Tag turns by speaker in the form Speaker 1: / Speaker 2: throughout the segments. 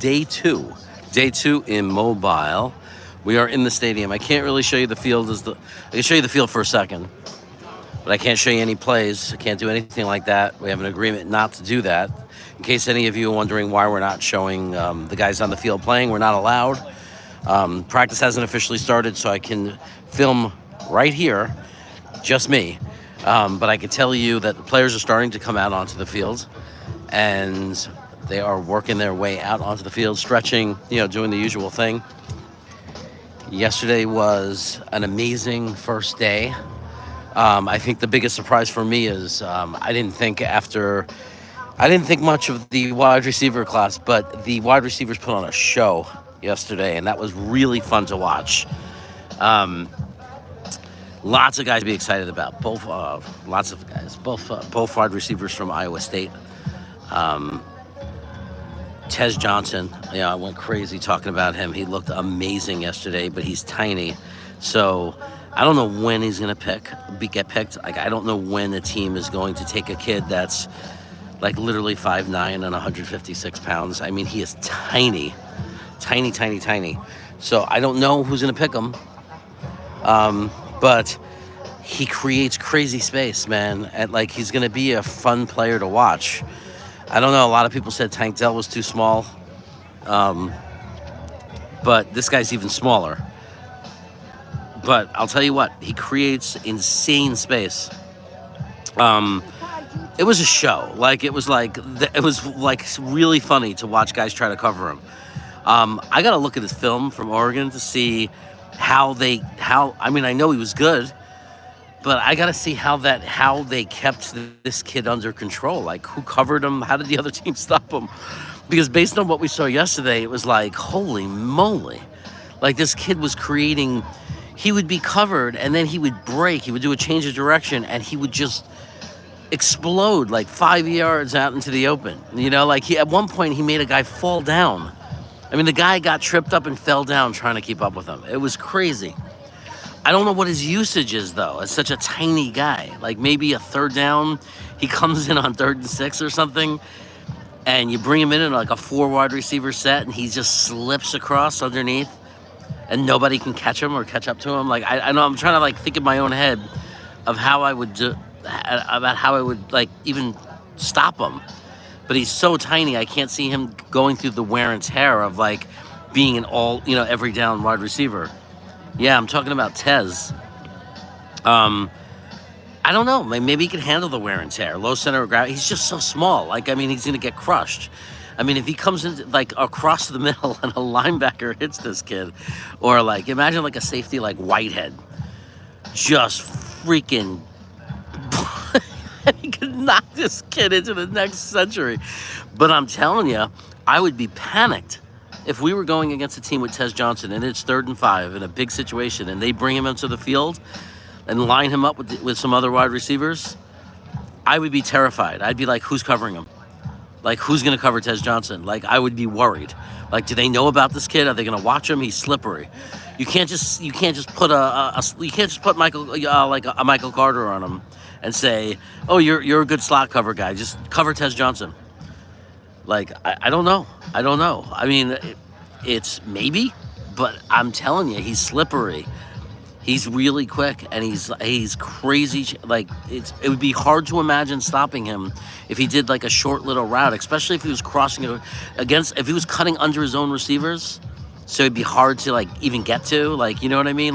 Speaker 1: day two. Day two in Mobile. We are in the stadium. I can't really show you the field. I can show you the field for a second, but I can't show you any plays. I can't do anything like that. We have an agreement not to do that. In case any of you are wondering why we're not showing the guys on the field playing, we're not allowed. Practice hasn't officially started, so I can film right here, just me. But I can tell you that the players are starting to come out onto the field, and they are working their way out onto the field, stretching, doing the usual thing. Yesterday was an amazing first day. I think the biggest surprise for me is I didn't think much of the wide receiver class, but the wide receivers put on a show yesterday, and that was really fun to watch. Lots of guys to be excited about. Both wide receivers from Iowa State. Tez Johnson, I went crazy talking about him. He looked amazing yesterday, but he's tiny, so I don't know when he's gonna get picked. Like, I don't know when the team is going to take a kid that's like literally 5'9" and 156 pounds. I mean, he is tiny. So I don't know who's gonna pick him. But he creates crazy space, man. And like, he's gonna be a fun player to watch. I don't know. A lot of people said Tank Dell was too small, but this guy's even smaller. But I'll tell you what, he creates insane space. It was a show. It was really funny to watch guys try to cover him. I got to look at his film from Oregon to see I know he was good, but I got to see how they kept this kid under control. Like, who covered him? How did the other team stop him? Because based on what we saw yesterday, it was like, holy moly. Like, this kid was creating, he would be covered and then he would break. He would do a change of direction and he would just explode like 5 yards out into the open. At one point he made a guy fall down. I mean, the guy got tripped up and fell down trying to keep up with him. It was crazy. I don't know what his usage is, though. As such a tiny guy. Like, maybe a third down, he comes in on 3rd and 6 or something, and you bring him in like a 4 wide receiver set, and he just slips across underneath, and nobody can catch him or catch up to him. Like, I know I'm trying to think in my own head of how I would even stop him. But he's so tiny, I can't see him going through the wear and tear of being an every down wide receiver. Yeah, I'm talking about Tez. I don't know. Maybe he can handle the wear and tear. Low center of gravity. He's just so small. He's going to get crushed. I mean, if he comes in across the middle and a linebacker hits this kid, or imagine a safety like Whitehead, just freaking. He could knock this kid into the next century. But I'm telling you, I would be panicked if we were going against a team with Tez Johnson and it's 3rd and 5 in a big situation and they bring him into the field and line him up with some other wide receivers. I would be terrified. I'd be like, who's covering him? Who's going to cover Tez Johnson? I would be worried. Do they know about this kid? Are they going to watch him? He's slippery. You can't just put Michael a Michael Carter on him and say, oh, you're a good slot cover guy. Just cover Tez Johnson. I don't know. I mean, it's maybe, but I'm telling you, he's slippery. He's really quick, and he's crazy. It would be hard to imagine stopping him if he did a short little route, especially if he was crossing it if he was cutting under his own receivers. So it'd be hard to even get to, you know what I mean?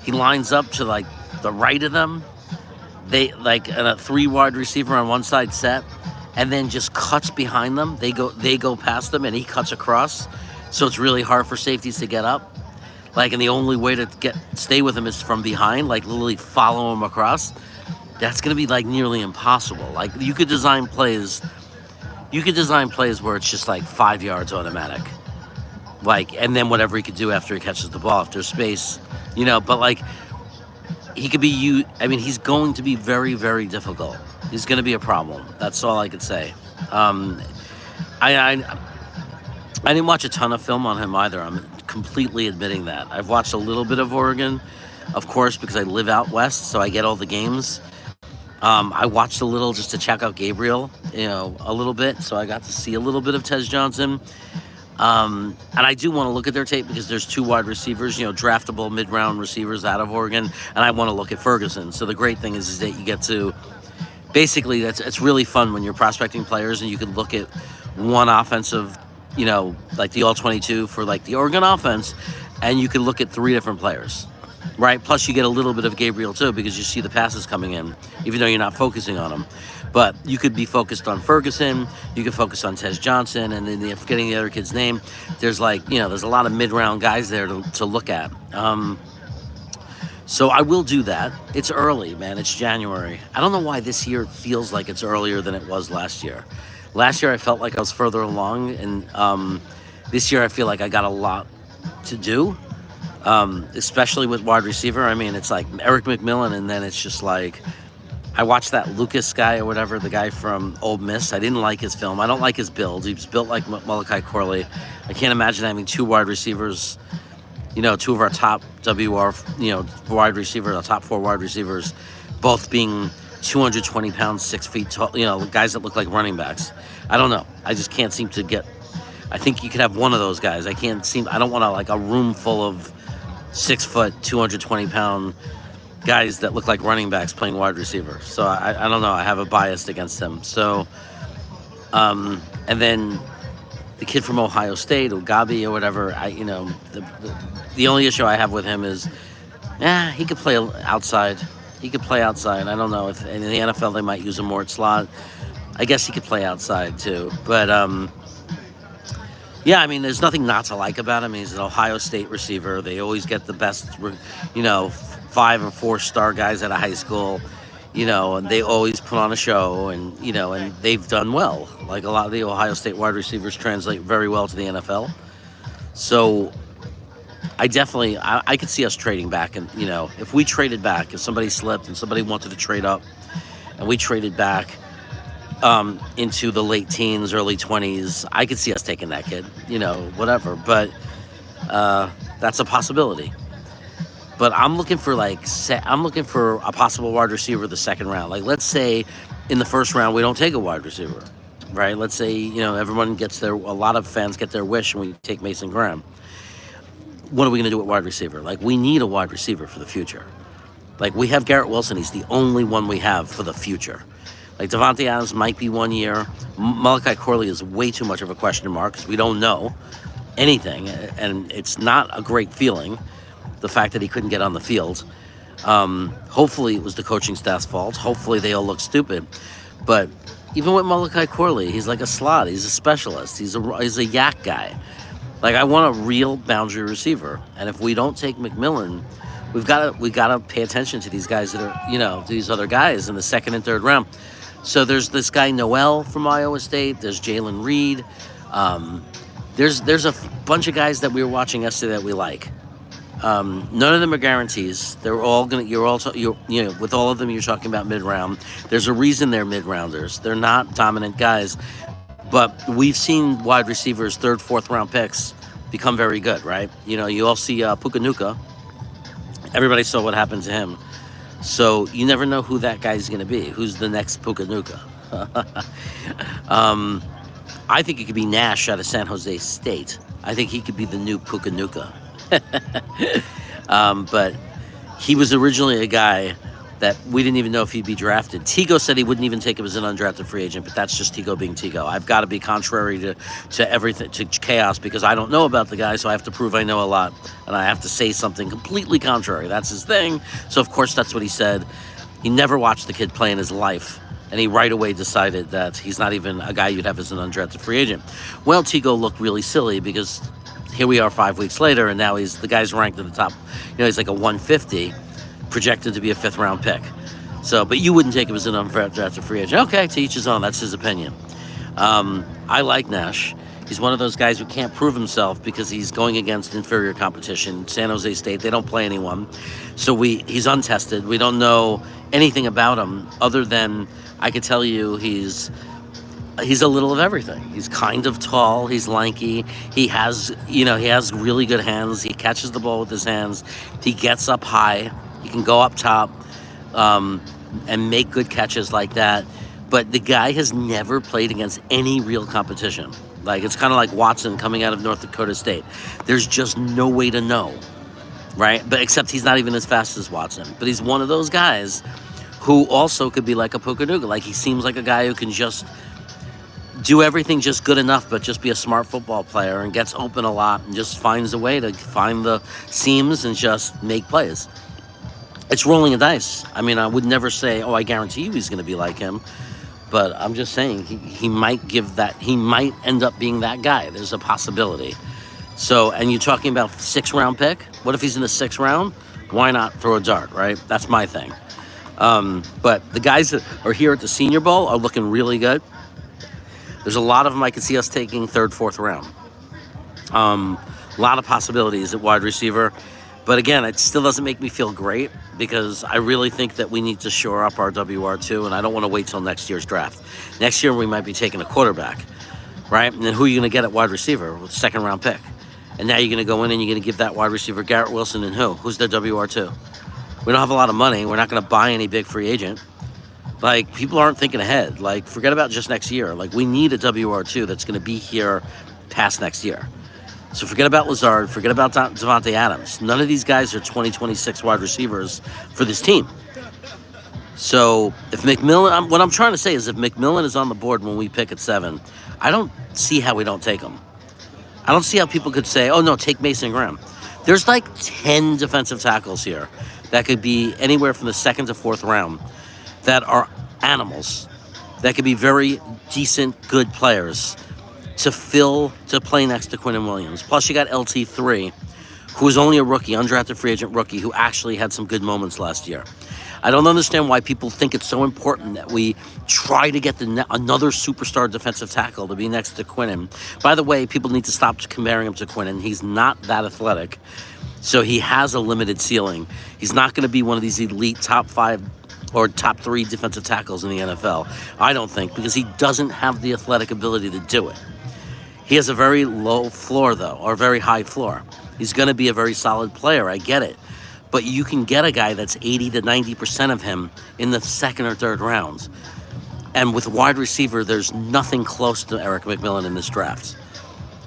Speaker 1: He lines up to the right of them. They and a 3 wide receiver on one side set, and then just cuts behind them. They go past them, and he cuts across. So it's really hard for safeties to get up. And the only way to stay with him is from behind, literally follow him across. That's going to be nearly impossible. You could design plays where it's just 5 yards automatic. And then whatever he could do after he catches the ball, if there's space, but he could be he's going to be very, very difficult. He's going to be a problem. That's all I could say. I didn't watch a ton of film on him either. I'm completely admitting that. I've watched a little bit of Oregon, of course, because I live out west, so I get all the games. I watched a little just to check out Gabriel, a little bit, so I got to see a little bit of Tez Johnson. And I do want to look at their tape because there's two wide receivers, draftable mid-round receivers out of Oregon, and I want to look at Ferguson. So the great thing is that you get to basically it's really fun when you're prospecting players and you can look at one offensive, like the all-22 for like the Oregon offense, and you can look at three different players. Right. Plus, you get a little bit of Gabriel too because you see the passes coming in, even though you're not focusing on them. But you could be focused on Ferguson. You could focus on Tez Johnson, and then forgetting the other kid's name. There's there's a lot of mid-round guys there to look at. So I will do that. It's early, man. It's January. I don't know why this year feels like it's earlier than it was last year. Last year I felt like I was further along, and this year I feel like I got a lot to do. Especially with wide receiver. I mean, it's like Eric McMillan, and then it's just like, I watched that Lucas guy or whatever, the guy from Ole Miss. I didn't like his film. I don't like his build. He was built like Malachi Corley. I can't imagine having two wide receivers, two of our top wide receivers, our top four wide receivers, both being 220 pounds, 6 feet tall, guys that look like running backs. I don't know. I just can't seem to get, I think you could have one of those guys. I don't want a room full of 6 foot, 220 pound guys that look like running backs playing wide receiver. So I don't know. I have a bias against them. So, and then the kid from Ohio State, Ogabi or whatever. The only issue I have with him is, he could play outside. He could play outside. I don't know if in the NFL they might use him more at slot. I guess he could play outside too. But yeah, I mean, there's nothing not to like about him. He's an Ohio State receiver. They always get the best, 5 or 4 star guys out of high school, and they always put on a show, and they've done well. Like a lot of the Ohio State wide receivers translate very well to the NFL. So I could see us trading back. And, if we traded back, if somebody slipped and somebody wanted to trade up and we traded back, into the late teens, early 20s, I could see us taking that kid, whatever. But that's a possibility. But I'm looking for a possible wide receiver the second round. Like, let's say in the first round we don't take a wide receiver, right? Let's say everyone a lot of fans get their wish and we take Mason Graham. What are we going to do with wide receiver? Like, we need a wide receiver for the future. Like, we have Garrett Wilson. He's the only one we have for the future. Like, Devontae Adams might be 1 year. Malachi Corley is way too much of a question mark because we don't know anything. And it's not a great feeling, the fact that he couldn't get on the field. Hopefully it was the coaching staff's fault. Hopefully they all look stupid. But even with Malachi Corley, he's like a slot. He's a specialist. He's a yak guy. Like, I want a real boundary receiver. And if we don't take McMillan, we gotta pay attention to these guys that are, these other guys in the second and third round. So there's this guy Noel from Iowa State. There's Jalen Reed. There's a bunch of guys that we were watching yesterday that we like. None of them are guarantees. They're all gonna. With all of them, you're talking about mid-round. There's a reason they're mid-rounders. They're not dominant guys, but we've seen wide receivers, 3rd, 4th round picks become very good, right? You all see Pukanuka. Everybody saw what happened to him. So you never know who that guy's going to be. Who's the next Pukanuka? I think it could be Nash out of San Jose State. I think he could be the new Pukanuka. But he was originally a guy that we didn't even know if he'd be drafted. Tigo said he wouldn't even take him as an undrafted free agent, but that's just Tigo being Tigo. I've got to be contrary to everything, to chaos, because I don't know about the guy, so I have to prove I know a lot, and I have to say something completely contrary. That's his thing. So of course that's what he said. He never watched the kid play in his life, and he right away decided that he's not even a guy you'd have as an undrafted free agent. Well, Tigo looked really silly because here we are 5 weeks later, and now the guy's ranked at the top. He's like a 150. Projected to be a 5th round pick. So, but you wouldn't take him as an undrafted free agent. Okay, to each his own. That's his opinion. I like Nash. He's one of those guys who can't prove himself because he's going against inferior competition. San Jose State, they don't play anyone. So he's untested. We don't know anything about him other than I could tell you he's a little of everything. He's kind of tall. He's lanky. He has really good hands. He catches the ball with his hands. He gets up high. He can go up top. and make good catches like that. But the guy has never played against any real competition. Like, it's kind of like Watson coming out of North Dakota State. There's just no way to know, right? But except he's not even as fast as Watson. But he's one of those guys who also could be like a Pukanuga. Like, he seems like a guy who can just do everything just good enough, but just be a smart football player and gets open a lot and just finds a way to find the seams and just make plays. It's rolling a dice. I mean, I would never say, oh, I guarantee you he's going to be like him. But I'm just saying he might give that, he might end up being that guy. There's a possibility. So, and you're talking about 6th round pick. What if he's in the 6th round? Why not throw a dart, right? That's my thing. But the guys that are here at the Senior Bowl are looking really good. There's a lot of them I could see us taking 3rd, 4th round. A lot of possibilities at wide receiver. But again, it still doesn't make me feel great because I really think that we need to shore up our WR2, and I don't want to wait till next year's draft. Next year, we might be taking a quarterback, right? And then who are you going to get at wide receiver with 2nd round pick? And now you're going to go in and you're going to give that wide receiver Garrett Wilson and who? Who's their WR2? We don't have a lot of money. We're not going to buy any big free agent. Like, people aren't thinking ahead. Like, forget about just next year. Like, we need a WR2 that's going to be here past next year. So forget about Lazard, forget about Devontae Adams. None of these guys are 2026 wide receivers for this team. So if McMillan, what I'm trying to say is if McMillan is on the board when we pick at 7, I don't see how we don't take him. I don't see how people could say, oh no, take Mason Graham. There's like 10 defensive tackles here that could be anywhere from the 2nd to 4th round that are animals, that could be very decent, good players to play next to Quinnen Williams. Plus, you got LT3, who was only a rookie, undrafted free agent rookie, who actually had some good moments last year. I don't understand why people think it's so important that we try to get another superstar defensive tackle to be next to Quinnen. By the way, people need to stop comparing him to Quinnen. He's not that athletic, so he has a limited ceiling. He's not going to be one of these elite top 5 or top 3 defensive tackles in the NFL, I don't think, because he doesn't have the athletic ability to do it. He has a very low floor, though, or a very high floor. He's going to be a very solid player, I get it. But you can get a guy that's 80 to 90% of him in the 2nd or 3rd rounds. And with wide receiver, there's nothing close to Eric McMillan in this draft.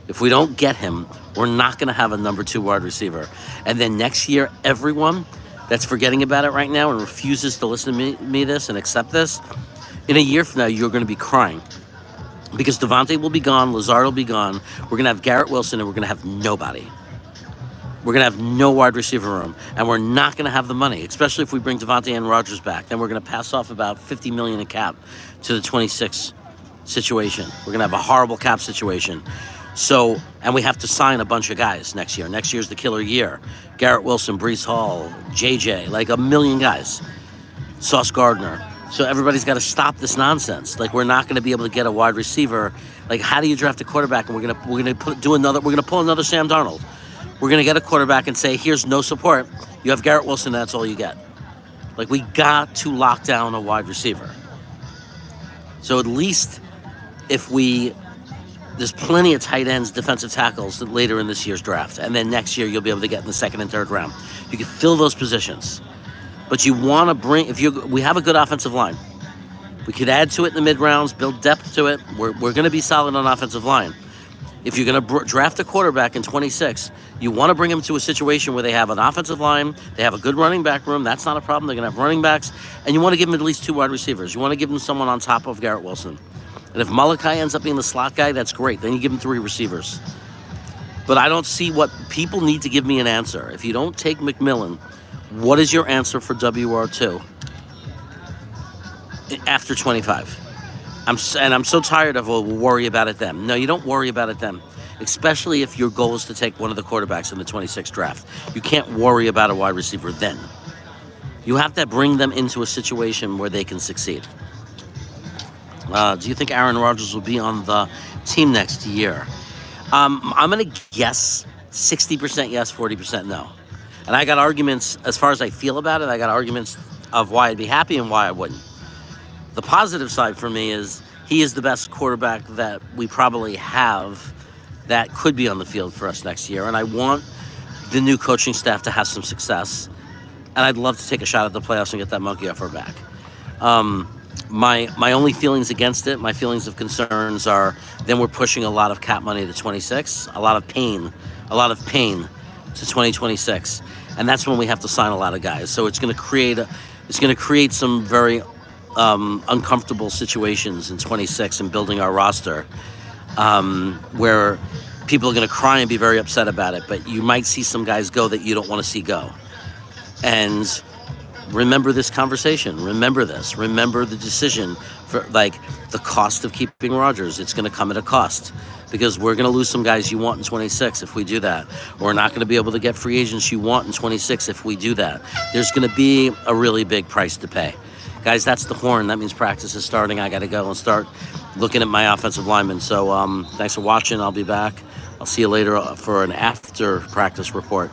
Speaker 1: If we don't get him, we're not going to have a number 2 wide receiver. And then next year, everyone that's forgetting about it right now and refuses to listen to me this and accept this, in a year from now, you're going to be crying. Because Devontae will be gone, Lazard will be gone. We're going to have Garrett Wilson, and we're going to have nobody. We're going to have no wide receiver room, and we're not going to have the money, especially if we bring Devontae and Rodgers back. Then we're going to pass off about $50 million in cap to the 26 situation. We're going to have a horrible cap situation. So, and we have to sign a bunch of guys next year. Next year's the killer year. Garrett Wilson, Breece Hall, JJ, like a million guys. Sauce Gardner. So everybody's got to stop this nonsense. Like, we're not going to be able to get a wide receiver. Like, how do you draft a quarterback? And we're gonna pull another Sam Darnold. We're gonna get a quarterback and say, here's no support. You have Garrett Wilson. That's all you get. Like, we got to lock down a wide receiver. So at least there's plenty of tight ends, defensive tackles later in this year's draft, and then next year you'll be able to get in the 2nd and 3rd round. You can fill those positions. But you want to bring, we have a good offensive line. We could add to it in the mid-rounds, build depth to it. We're going to be solid on offensive line. If you're going to draft a quarterback in 26, you want to bring them to a situation where they have an offensive line, they have a good running back room. That's not a problem. They're going to have running backs. And you want to give them at least 2 wide receivers. You want to give them someone on top of Garrett Wilson. And if Malachi ends up being the slot guy, that's great. Then you give him 3 receivers. But I don't see what people need to give me an answer. If you don't take McMillan, what is your answer for WR2 after 25? I'm so tired of, we'll worry about it then. No, you don't worry about it then, especially if your goal is to take one of the quarterbacks in the 26th draft. You can't worry about a wide receiver then. You have to bring them into a situation where they can succeed. Do you think Aaron Rodgers will be on the team next year? I'm going to guess 60% yes, 40% no. And I got arguments, as far as I feel about it, I got arguments of why I'd be happy and why I wouldn't. The positive side for me is he is the best quarterback that we probably have that could be on the field for us next year. And I want the new coaching staff to have some success. And I'd love to take a shot at the playoffs and get that monkey off our back. My only feelings against it, my feelings of concerns are then we're pushing a lot of cap money to 26, a lot of pain to 2026, and that's when we have to sign a lot of guys. So it's going to create some very uncomfortable situations in 26 and building our roster, where people are going to cry and be very upset about it. But you might see some guys go that you don't want to see go, and remember this conversation. Remember this. Remember the decision for like the cost of keeping Rodgers. It's going to come at a cost because we're going to lose some guys you want in 26 if we do that. We're not going to be able to get free agents you want in 26 if we do that. There's going to be a really big price to pay. Guys, that's the horn. That means practice is starting. I got to go and start looking at my offensive linemen. So thanks for watching. I'll be back. I'll see you later for an after practice report.